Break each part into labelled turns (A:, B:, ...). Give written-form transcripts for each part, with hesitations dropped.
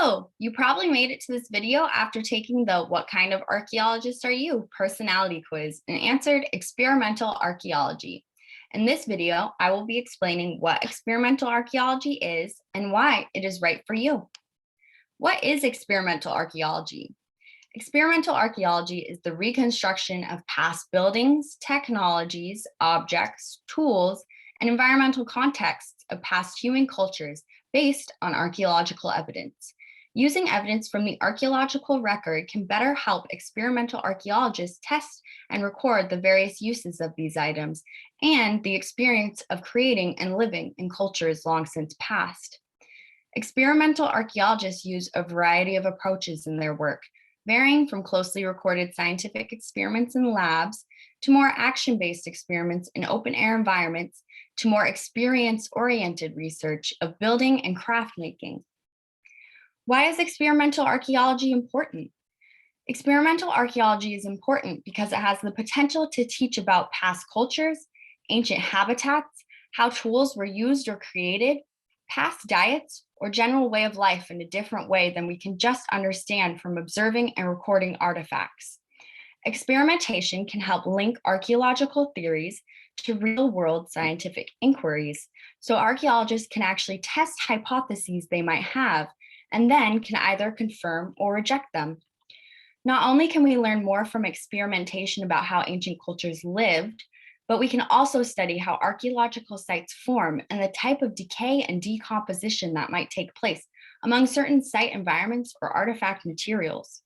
A: So you probably made it to this video after taking the "What kind of archaeologist are you?" personality quiz and answered experimental archaeology. In this video, I will be explaining what experimental archaeology is and why it is right for you. What is experimental archaeology? Experimental archaeology is the reconstruction of past buildings, technologies, objects, tools, and environmental contexts of past human cultures based on archaeological evidence. Using evidence from the archaeological record can better help experimental archaeologists test and record the various uses of these items and the experience of creating and living in cultures long since past. Experimental archaeologists use a variety of approaches in their work, varying from closely recorded scientific experiments in labs to more action-based experiments in open-air environments to more experience-oriented research of building and craft making. Why is experimental archaeology important? Experimental archaeology is important because it has the potential to teach about past cultures, ancient habitats, how tools were used or created, past diets, or general way of life in a different way than we can just understand from observing and recording artifacts. Experimentation can help link archaeological theories to real-world scientific inquiries, so archaeologists can actually test hypotheses they might have and then can either confirm or reject them. Not only can we learn more from experimentation about how ancient cultures lived, but we can also study how archaeological sites form and the type of decay and decomposition that might take place among certain site environments or artifact materials.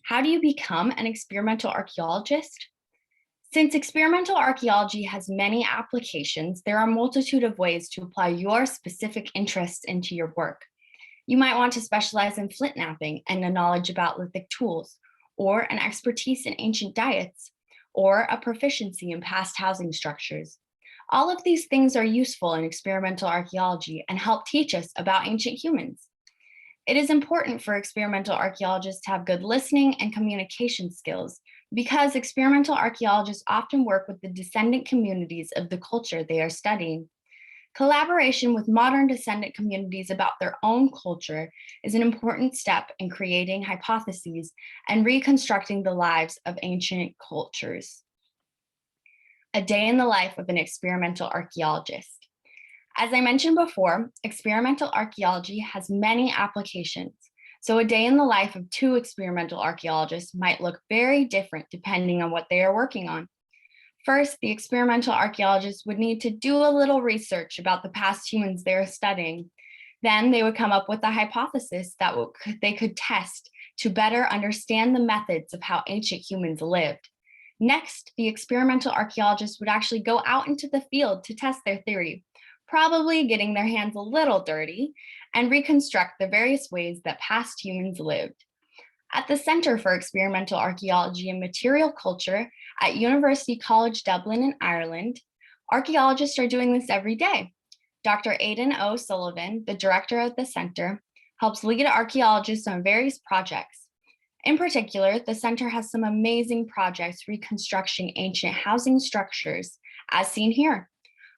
A: How do you become an experimental archaeologist? Since experimental archaeology has many applications, there are a multitude of ways to apply your specific interests into your work. You might want to specialize in flint knapping and a knowledge about lithic tools, or an expertise in ancient diets, or a proficiency in past housing structures. All of these things are useful in experimental archaeology and help teach us about ancient humans. It is important for experimental archaeologists to have good listening and communication skills because experimental archaeologists often work with the descendant communities of the culture they are studying. Collaboration with modern descendant communities about their own culture is an important step in creating hypotheses and reconstructing the lives of ancient cultures. A day in the life of an experimental archaeologist. As I mentioned before, experimental archaeology has many applications, so a day in the life of two experimental archaeologists might look very different depending on what they are working on. First, the experimental archaeologists would need to do a little research about the past humans they are studying. Then they would come up with a hypothesis that they could test to better understand the methods of how ancient humans lived. Next, the experimental archaeologists would actually go out into the field to test their theory, probably getting their hands a little dirty, and reconstruct the various ways that past humans lived. At the Center for Experimental Archaeology and Material Culture at University College Dublin in Ireland, archaeologists are doing this every day. Dr. Aidan O'Sullivan, the director of the center, helps lead archaeologists on various projects. In particular, the center has some amazing projects reconstructing ancient housing structures, as seen here.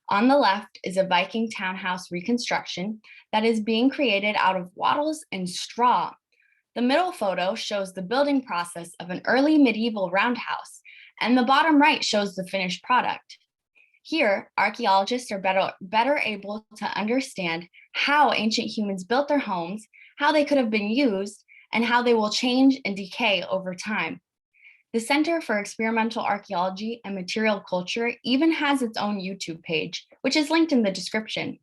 A: On the left is a Viking townhouse reconstruction that is being created out of wattles and straw. The middle photo shows the building process of an early medieval roundhouse, and the bottom right shows the finished product. Here, archaeologists are better able to understand how ancient humans built their homes, how they could have been used, and how they will change and decay over time. The Center for Experimental Archaeology and Material Culture even has its own YouTube page, which is linked in the description.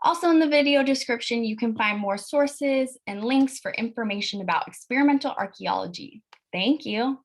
A: Also in the video description, you can find more sources and links for information about experimental archaeology. Thank you.